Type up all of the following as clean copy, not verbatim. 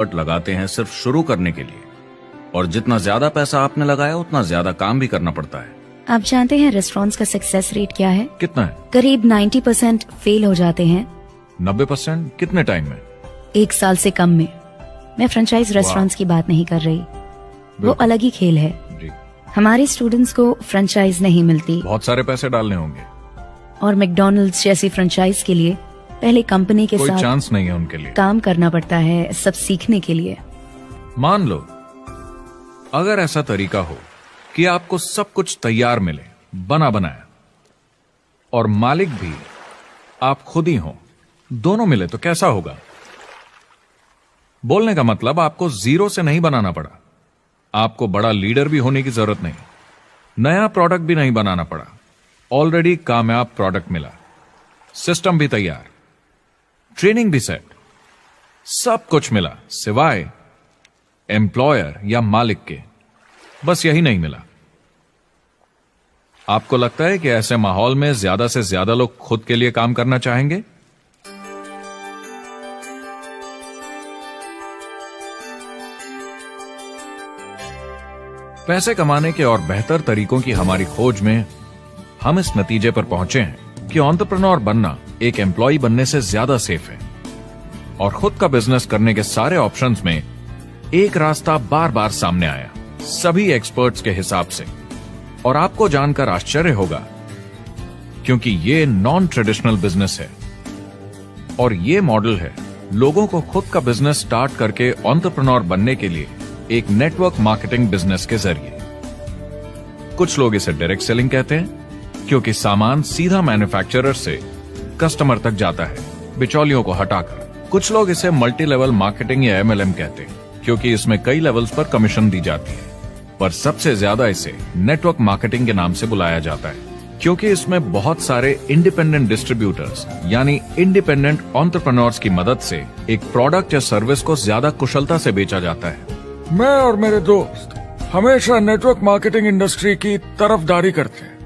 लगाते हैं सिर्फ शुरू करने के लिए, और जितना ज्यादा पैसा आपने लगाया उतना ज्यादा काम भी करना पड़ता है। आप जानते हैं रेस्टोरेंट्स का सक्सेस रेट क्या है? कितना है? करीब 90% फेल हो जाते हैं। 90% कितने टाइम में? 1 साल से कम में। मैं फ्रेंचाइज रेस्टोरेंट्स की बात नहीं कर रही, वो अलग ही खेल है। जी। हमारे स्टूडेंट्स को फ्रेंचाइज नहीं मिलती, बहुत सारे पैसे डालने होंगे, और मैकडॉनल्ड्स जैसी फ्रेंचाइज के लिए पहले कंपनी के कोई साथ चांस नहीं है उनके लिए। काम करना पड़ता है सब सीखने के लिए। मान लो अगर ऐसा तरीका हो कि आपको सब कुछ तैयार मिले, बना बनाया, और मालिक भी आप खुद ही हो, दोनों मिले, तो कैसा होगा? बोलने का मतलब आपको जीरो से नहीं बनाना पड़ा, आपको बड़ा लीडर भी होने की जरूरत नहीं, नया प्रोडक्ट भी नहीं बनाना पड़ा, ऑलरेडी कामयाब प्रोडक्ट मिला, सिस्टम भी तैयार, ट्रेनिंग भी सेट, सब कुछ मिला, सिवाय एम्प्लॉयर या मालिक के। बस यही नहीं मिला। आपको लगता है कि ऐसे माहौल में ज्यादा से ज्यादा लोग खुद के लिए काम करना चाहेंगे? पैसे कमाने के और बेहतर तरीकों की हमारी खोज में हम इस नतीजे पर पहुंचे हैं कि एंटरप्रेन्योर बनना एक एम्प्लॉय बनने से ज्यादा सेफ है, और खुद का बिजनेस करने के सारे ऑप्शंस में एक रास्ता बार बार सामने आया, सभी एक्सपर्ट्स के हिसाब से। और आपको जानकर आश्चर्य होगा, क्योंकि ये नॉन ट्रेडिशनल बिजनेस है, और ये मॉडल है लोगों को खुद का बिजनेस स्टार्ट करके एंटरप्रेन्योर बनने के लिए एक नेटवर्क मार्केटिंग बिजनेस के जरिए। कुछ लोग इसे डायरेक्ट सेलिंग कहते हैं, क्योंकि सामान सीधा मैन्युफैक्चरर से कस्टमर तक जाता है, बिचौलियों को हटाकर। कुछ लोग इसे मल्टी लेवल मार्केटिंग या MLM कहते हैं, क्योंकि इसमें कई लेवल्स पर कमीशन दी जाती है। पर सबसे ज्यादा इसे नेटवर्क मार्केटिंग के नाम से बुलाया जाता है, क्योंकि इसमें बहुत सारे इंडिपेंडेंट डिस्ट्रीब्यूटर्स यानी इंडिपेंडेंट एंटरप्रेन्योर्स की मदद से एक प्रोडक्ट या सर्विस को ज्यादा कुशलता से बेचा जाता है। मैं और मेरे दोस्त हमेशा नेटवर्क मार्केटिंग इंडस्ट्री की तरफदारी करते हैं,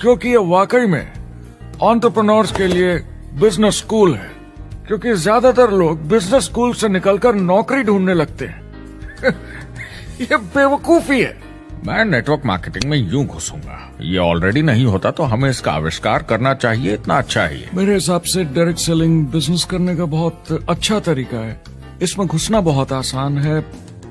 क्योंकि ये वाकई में एंटरप्रेन्योर्स के लिए बिजनेस स्कूल है। क्योंकि ज्यादातर लोग बिजनेस स्कूल से निकलकर नौकरी ढूंढने लगते हैं। ये बेवकूफी है। मैं नेटवर्क मार्केटिंग में यूं घुसूंगा, ये ऑलरेडी नहीं होता तो हमें इसका आविष्कार करना चाहिए, इतना अच्छा है। मेरे हिसाब से डायरेक्ट सेलिंग बिजनेस करने का बहुत अच्छा तरीका है। इसमें घुसना बहुत आसान है।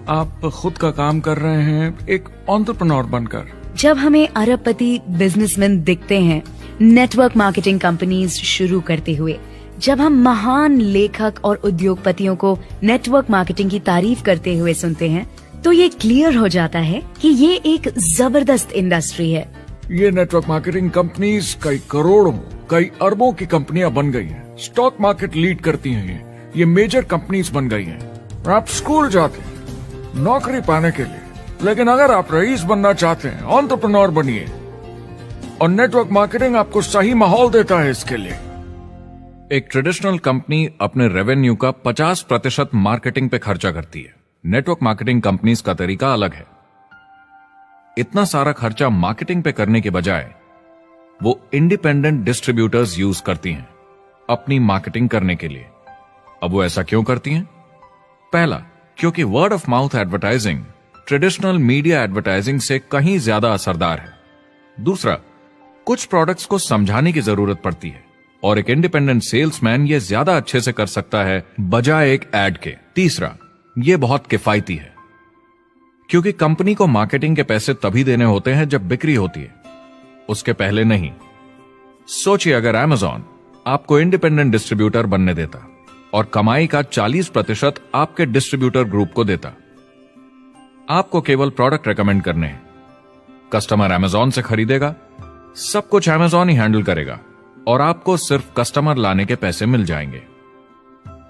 आप खुद का काम कर रहे हैं एक एंटरप्रेन्योर बनकर। जब हमें अरबपति बिजनेसमैन दिखते हैं नेटवर्क मार्केटिंग कंपनीज शुरू करते हुए, जब हम महान लेखक और उद्योगपतियों को नेटवर्क मार्केटिंग की तारीफ करते हुए सुनते हैं, तो ये क्लियर हो जाता है कि ये एक जबरदस्त इंडस्ट्री है। ये नेटवर्क मार्केटिंग कंपनीज कई करोड़ों, कई अरबों की कंपनियां बन गई हैं। स्टॉक मार्केट लीड करती हैं। ये मेजर कंपनीज बन गई हैं। आप स्कूल जाते हैं नौकरी पाने के लिए, लेकिन अगर आप रईस बनना चाहते हैं, एंटरप्रेन्योर बनिए, और नेटवर्क मार्केटिंग आपको सही माहौल देता है इसके लिए। एक ट्रेडिशनल कंपनी अपने रेवेन्यू का 50% मार्केटिंग पे खर्चा करती है। नेटवर्क मार्केटिंग कंपनीज का तरीका अलग है। इतना सारा खर्चा मार्केटिंग पे करने के बजाय वो इंडिपेंडेंट डिस्ट्रीब्यूटर्स यूज करती हैं अपनी मार्केटिंग करने के लिए। अब वो ऐसा क्यों करती हैं? पहला, क्योंकि word of mouth advertising traditional media advertising से कहीं ज्यादा असरदार है। दूसरा, कुछ प्रोडक्ट्स को समझाने की जरूरत पड़ती है, और एक इंडिपेंडेंट सेल्समैन ये ज्यादा अच्छे से कर सकता है बजाय एक एड के। तीसरा, ये बहुत किफायती है, क्योंकि कंपनी को मार्केटिंग के पैसे तभी देने होते हैं जब बिक्री होती है, उसके पहले नहीं। सोचिए अगर Amazon आपको इंडिपेंडेंट डिस्ट्रीब्यूटर बनने देता और कमाई का 40% आपके डिस्ट्रीब्यूटर ग्रुप को देता। आपको केवल प्रोडक्ट रेकमेंड करने हैं, कस्टमर Amazon से खरीदेगा, सब कुछ Amazon ही हैंडल करेगा, और आपको सिर्फ कस्टमर लाने के पैसे मिल जाएंगे।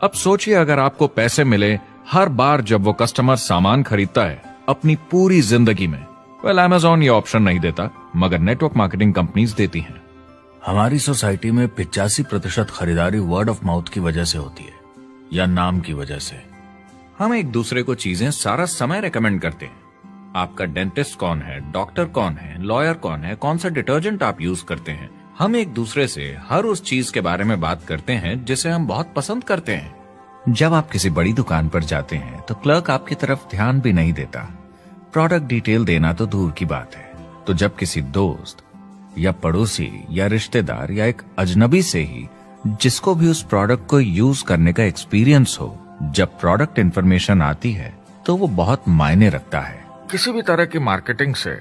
अब सोचिए अगर आपको पैसे मिले हर बार जब वो कस्टमर सामान खरीदता है अपनी पूरी जिंदगी में। Amazon ये ऑप्शन नहीं देता, मगर नेटवर्क मार्केटिंग कंपनीज देती हैं। हमारी सोसाइटी में 85% खरीदारी वर्ड ऑफ माउथ की वजह से होती है, या नाम की वजह से। हम एक दूसरे को चीजें सारा समय रेकमेंड करते हैं। आपका डेंटिस्ट कौन है, डॉक्टर कौन है, लॉयर कौन है, कौन सा डिटर्जेंट आप यूज करते हैं। हम एक दूसरे से हर उस चीज के बारे में बात करते हैं जिसे हम बहुत पसंद करते हैं। जब आप किसी बड़ी दुकान पर जाते हैं तो क्लर्क आपकी तरफ ध्यान भी नहीं देता, प्रोडक्ट डिटेल देना तो दूर की बात है। तो जब किसी दोस्त या पड़ोसी या रिश्तेदार या एक अजनबी से ही जिसको भी उस प्रोडक्ट को यूज करने का एक्सपीरियंस हो, जब प्रोडक्ट इंफॉर्मेशन आती है तो वो बहुत मायने रखता है। किसी भी तरह की मार्केटिंग से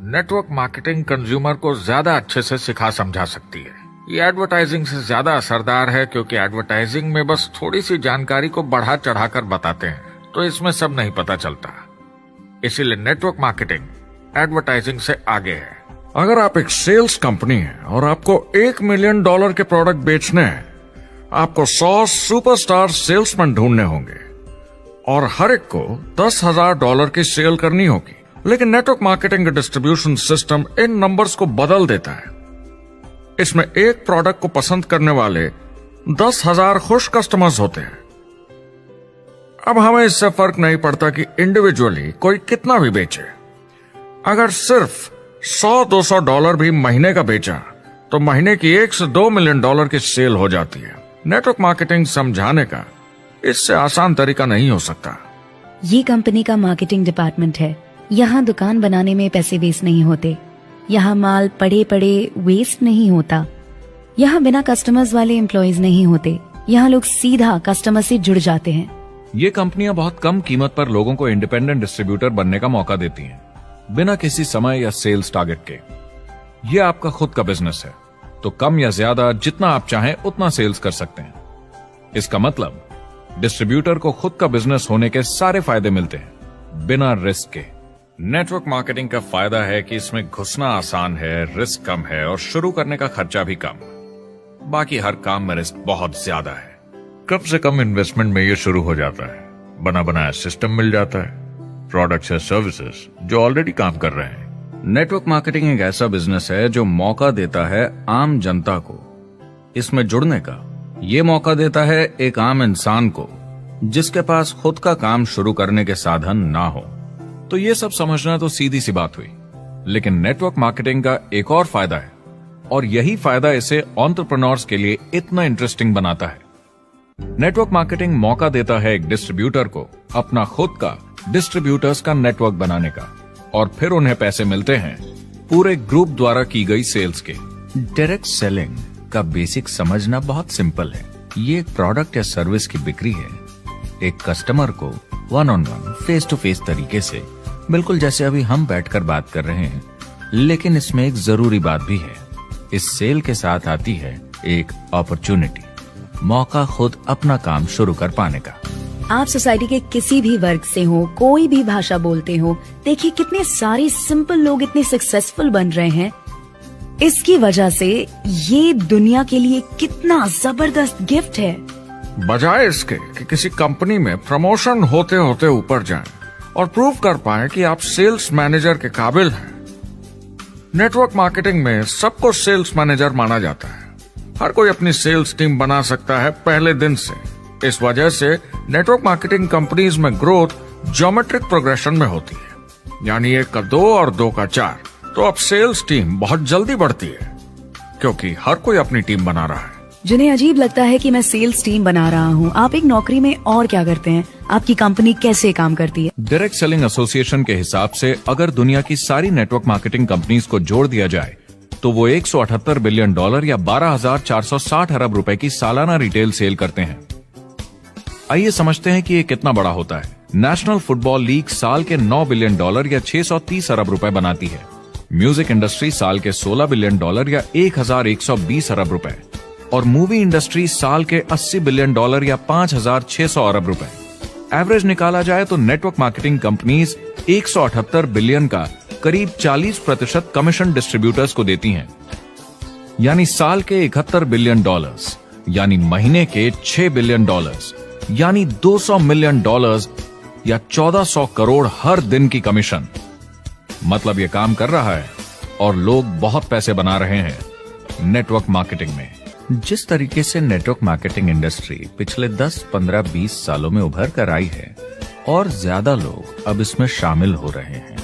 नेटवर्क मार्केटिंग कंज्यूमर को ज्यादा अच्छे से सिखा समझा सकती है। ये एडवर्टाइजिंग से ज्यादा असरदार है, क्योंकि एडवर्टाइजिंग में बस थोड़ी सी जानकारी को बढ़ा चढ़ाकर बताते हैं, तो इसमें सब नहीं पता चलता। इसीलिए नेटवर्क मार्केटिंग एडवर्टाइजिंग से आगे है। अगर आप एक सेल्स कंपनी है और आपको $1 मिलियन के प्रोडक्ट बेचने हैं, आपको 100 सुपरस्टार सेल्समैन ढूंढने होंगे और हर एक को $10,000 की सेल करनी होगी। लेकिन नेटवर्क मार्केटिंग का डिस्ट्रीब्यूशन सिस्टम इन नंबर्स को बदल देता है। इसमें एक प्रोडक्ट को पसंद करने वाले 10,000 खुश कस्टमर्स होते हैं। अब हमें इससे फर्क नहीं पड़ता कि इंडिविजुअली कोई कितना भी बेचे। अगर सिर्फ $100-200 भी महीने का बेचा तो महीने की $1 से $2 मिलियन की सेल हो जाती है। नेटवर्क मार्केटिंग समझाने का इससे आसान तरीका नहीं हो सकता। ये कंपनी का मार्केटिंग डिपार्टमेंट है। यहाँ दुकान बनाने में पैसे वेस्ट नहीं होते, यहाँ माल पड़े पड़े वेस्ट नहीं होता, यहाँ बिना कस्टमर्स वाले एम्प्लॉयज नहीं होते, यहाँ लोग सीधा कस्टमर से जुड़ जाते हैं। ये कंपनियां बहुत कम कीमत पर लोगों को इंडिपेंडेंट डिस्ट्रीब्यूटर बनने का मौका देती हैं, बिना किसी समय या सेल्स टारगेट के। ये आपका खुद का बिजनेस है, तो कम या ज्यादा जितना आप चाहें उतना सेल्स कर सकते हैं। इसका मतलब डिस्ट्रीब्यूटर को खुद का बिजनेस होने के सारे फायदे मिलते हैं, बिना रिस्क के। नेटवर्क मार्केटिंग का फायदा है कि इसमें घुसना आसान है, रिस्क कम है और शुरू करने का खर्चा भी कम। बाकी हर काम में रिस्क बहुत ज्यादा है। कम से कम इन्वेस्टमेंट में ये शुरू हो जाता है। बना बनाया सिस्टम मिल जाता है, प्रोडक्ट्स या सर्विसेज जो ऑलरेडी काम कर रहे हैं। नेटवर्क मार्केटिंग एक ऐसा बिजनेस है जो मौका देता है आम जनता को इसमें जुड़ने का। ये मौका देता है एक आम इंसान को जिसके पास खुद का काम शुरू करने के साधन ना हो। तो ये सब समझना तो सीधी सी बात हुई, लेकिन नेटवर्क मार्केटिंग का एक और फायदा है, और यही फायदा इसे एंटरप्रेन्योर्स के लिए इतना इंटरेस्टिंग बनाता है। नेटवर्क मार्केटिंग मौका देता है एक डिस्ट्रीब्यूटर को अपना खुद का डिस्ट्रीब्यूटर्स का नेटवर्क बनाने का, और फिर उन्हें पैसे मिलते हैं पूरे ग्रुप द्वारा की गई सेल्स के। डायरेक्ट सेलिंग का बेसिक समझना बहुत सिंपल है। ये एक प्रोडक्ट या सर्विस की बिक्री है, एक कस्टमर को one on one, face to face तरीके से, बिल्कुल जैसे अभी हम बैठकर बात कर रहे हैं। लेकिन इसमें एक जरूरी बात भी है, इस सेल के साथ आती है एक अपॉर्चुनिटी, मौका खुद अपना काम शुरू कर पाने का। आप सोसाइटी के किसी भी वर्ग से हो, कोई भी भाषा बोलते हो, देखिए कितने सारे सिंपल लोग इतने सक्सेसफुल बन रहे हैं। इसकी वजह से ये दुनिया के लिए कितना जबरदस्त गिफ्ट है। बजाय इसके कि किसी कंपनी में प्रमोशन होते होते ऊपर जाएं और प्रूव कर पाएं कि आप सेल्स मैनेजर के काबिल हैं, नेटवर्क मार्केटिंग में सबको सेल्स मैनेजर माना जाता है। हर कोई अपनी सेल्स टीम बना सकता है पहले दिन से। इस वजह से नेटवर्क मार्केटिंग कंपनीज में ग्रोथ ज्योमेट्रिक प्रोग्रेशन में होती है, यानी 1 का 2 और 2 का 4। तो अब सेल्स टीम बहुत जल्दी बढ़ती है, क्योंकि हर कोई अपनी टीम बना रहा है। जिन्हें अजीब लगता है कि मैं सेल्स टीम बना रहा हूँ, आप एक नौकरी में और क्या करते हैं? आपकी कंपनी कैसे काम करती है? डायरेक्ट सेलिंग एसोसिएशन के हिसाब से अगर दुनिया की सारी नेटवर्क मार्केटिंग कंपनीज को जोड़ दिया जाए तो वो $178 बिलियन या 12,460 अरब रुपए की सालाना रिटेल सेल करते हैं। आइए समझते हैं कि ये कितना बड़ा होता है। नेशनल फुटबॉल लीग साल के $9 बिलियन या 630 अरब रुपए बनाती है। म्यूजिक इंडस्ट्री साल के $16 बिलियन या 1,120 अरब रुपए, और मूवी इंडस्ट्री साल के $80 बिलियन या 5,600 अरब रुपए। एवरेज निकाला जाए तो नेटवर्क मार्केटिंग कंपनीज 178 बिलियन का करीब 40% कमीशन डिस्ट्रीब्यूटर्स को देती हैं, यानी साल के $71 बिलियन, यानी महीने के $6 बिलियन, यानी $200 मिलियन या 1400 करोड़ हर दिन की कमीशन। मतलब ये काम कर रहा है और लोग बहुत पैसे बना रहे हैं नेटवर्क मार्केटिंग में। जिस तरीके से नेटवर्क मार्केटिंग इंडस्ट्री पिछले 10, 15, 20 सालों में उभर कर आई है और ज्यादा लोग अब इसमें शामिल हो रहे हैं,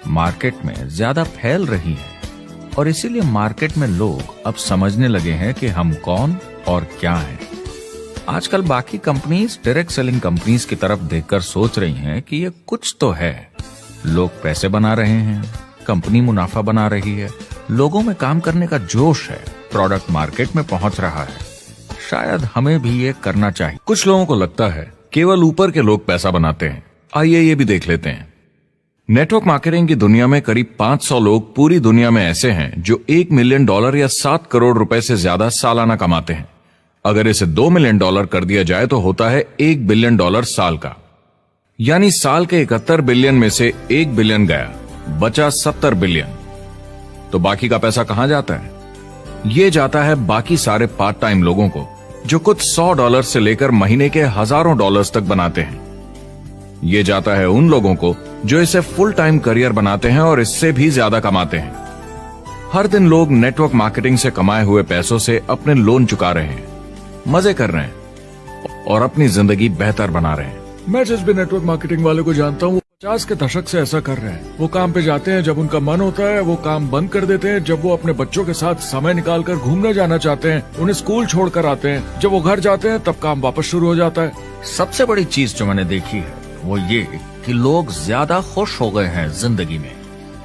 मार्केट में ज्यादा फैल रही है, और इसीलिए मार्केट में लोग अब समझने लगे हैं कि हम कौन और क्या हैं। आजकल बाकी कंपनीज डायरेक्ट सेलिंग कंपनीज की तरफ देखकर सोच रही हैं कि ये कुछ तो है। लोग पैसे बना रहे हैं, कंपनी मुनाफा बना रही है, लोगों में काम करने का जोश है, प्रोडक्ट मार्केट में पहुंच रहा है, शायद हमें भी ये करना चाहिए। कुछ लोगों को लगता है केवल ऊपर के लोग पैसा बनाते हैं। आइए ये भी देख लेते हैं। नेटवर्क मार्केटिंग की दुनिया में करीब 500 लोग पूरी दुनिया में ऐसे हैं जो $1 मिलियन या 7 करोड़ रुपए से ज्यादा सालाना कमाते हैं। अगर इसे $2 मिलियन कर दिया जाए तो होता है $1 बिलियन साल का। यानी साल के 71 बिलियन में से 1 बिलियन गया, बचा 70 बिलियन। तो बाकी का पैसा कहां जाता है? ये जाता है बाकी सारे पार्ट टाइम लोगों को जो कुछ $100 से लेकर महीने के हजारों डॉलर्स तक बनाते हैं। ये जाता है उन लोगों को जो इसे फुल टाइम करियर बनाते हैं और इससे भी ज्यादा कमाते हैं। हर दिन लोग नेटवर्क मार्केटिंग से कमाए हुए पैसों से अपने लोन चुका रहे हैं, मजे कर रहे हैं और अपनी जिंदगी बेहतर बना रहे हैं। मैं जिस भी नेटवर्क मार्केटिंग वाले को जानता हूँ, वो 50 के दशक से ऐसा कर रहे हैं। वो काम पे जाते हैं जब उनका मन होता है, वो काम बंद कर देते हैं जब वो अपने बच्चों के साथ समय निकालकर घूमने जाना चाहते हैं, उन्हें स्कूल छोड़कर आते हैं, जब वो घर जाते हैं तब काम वापस शुरू हो जाता है। सबसे बड़ी चीज जो मैंने देखी है वो ये कि लोग ज्यादा खुश हो गए हैं जिंदगी में।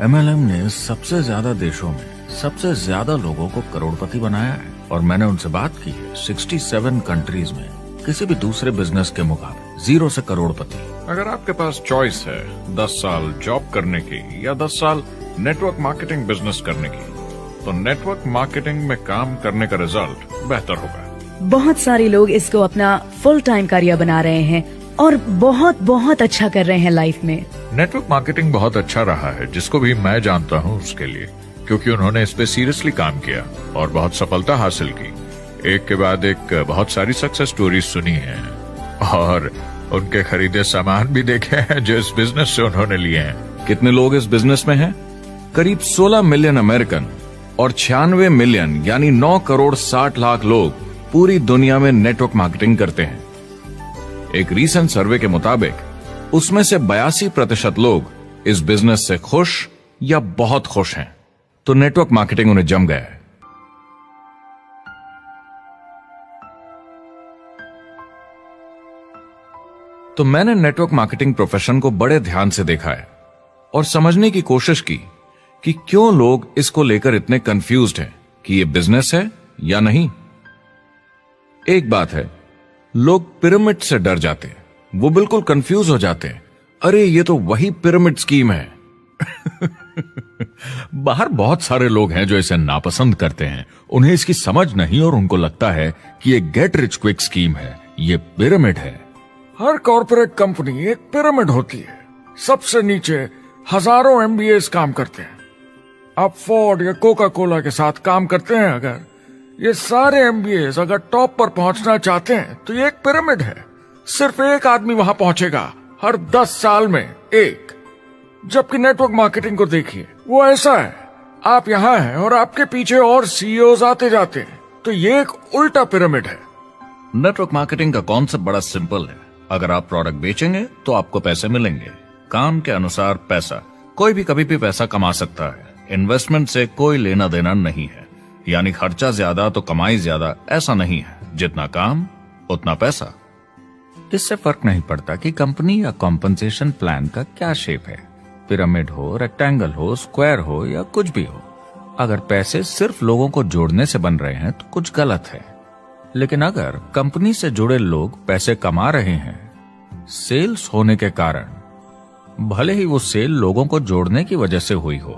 MLM ने सबसे ज्यादा देशों में सबसे ज्यादा लोगों को करोड़पति बनाया है और मैंने उनसे बात की है 67 कंट्रीज में किसी भी दूसरे बिजनेस के मुकाबले 0 से करोड़पति। अगर आपके पास चॉइस है 10 साल जॉब करने की या 10 साल नेटवर्क मार्केटिंग बिजनेस करने की, तो नेटवर्क मार्केटिंग में काम करने का रिजल्ट बेहतर होगा। बहुत सारे लोग इसको अपना फुल टाइम करियर बना रहे हैं और बहुत बहुत अच्छा कर रहे हैं लाइफ में। नेटवर्क मार्केटिंग बहुत अच्छा रहा है, जिसको भी मैं जानता हूँ उसके लिए, क्योंकि उन्होंने इस पे सीरियसली काम किया और बहुत सफलता हासिल की। एक के बाद एक बहुत सारी सक्सेस स्टोरीज सुनी है और उनके खरीदे सामान भी देखे हैं जो इस बिजनेस से उन्होंने लिए हैं। कितने लोग इस बिजनेस में हैं? करीब 16 मिलियन अमेरिकन और 96 मिलियन यानी 9 करोड़ 60 लाख लोग पूरी दुनिया में नेटवर्क मार्केटिंग करते हैं। एक रीसेंट सर्वे के मुताबिक उसमें से 82% लोग इस बिजनेस से खुश या बहुत खुश हैं। तो नेटवर्क मार्केटिंग उन्हें जम गया है। तो मैंने नेटवर्क मार्केटिंग प्रोफेशन को बड़े ध्यान से देखा है और समझने की कोशिश की कि क्यों लोग इसको लेकर इतने कंफ्यूज्ड हैं कि ये बिजनेस है या नहीं। एक बात है, लोग पिरामिड से डर जाते हैं, वो बिल्कुल कंफ्यूज हो जाते हैं। अरे ये तो वही पिरामिड स्कीम है। बाहर बहुत सारे लोग हैं जो इसे नापसंद करते हैं, उन्हें इसकी समझ नहीं और उनको लगता है कि ये गेट रिच क्विक स्कीम है, ये पिरामिड है। हर कॉर्पोरेट कंपनी एक पिरामिड होती है। सबसे नीचे हजारों MBAs काम करते हैं। आप फोर्ड या कोका कोला के साथ काम करते हैं, अगर ये सारे MBAs अगर टॉप पर पहुंचना चाहते हैं तो ये एक पिरामिड है। सिर्फ एक आदमी वहां पहुंचेगा हर 10 साल में एक। जबकि नेटवर्क मार्केटिंग को देखिए, वो ऐसा है, आप यहाँ हैं और आपके पीछे और CEOs आते जाते हैं। तो ये एक उल्टा पिरामिड है। नेटवर्क मार्केटिंग का कॉन्सेप्ट बड़ा सिंपल है। अगर आप प्रोडक्ट बेचेंगे तो आपको पैसे मिलेंगे। काम के अनुसार पैसा, कोई भी कभी भी पैसा कमा सकता है। इन्वेस्टमेंट से कोई लेना देना नहीं है, यानी खर्चा ज्यादा तो कमाई ज्यादा, ऐसा नहीं है। जितना काम उतना पैसा। इससे फर्क नहीं पड़ता कि कंपनी या कॉम्पनसेशन प्लान का क्या शेप है, पिरामिड हो, रेक्टेंगल हो, स्क्वायर हो या कुछ भी हो। अगर पैसे सिर्फ लोगों को जोड़ने से बन रहे हैं तो कुछ गलत है। लेकिन अगर कंपनी से जुड़े लोग पैसे कमा रहे हैं सेल्स होने के कारण, भले ही वो सेल लोगों को जोड़ने की वजह से हुई हो,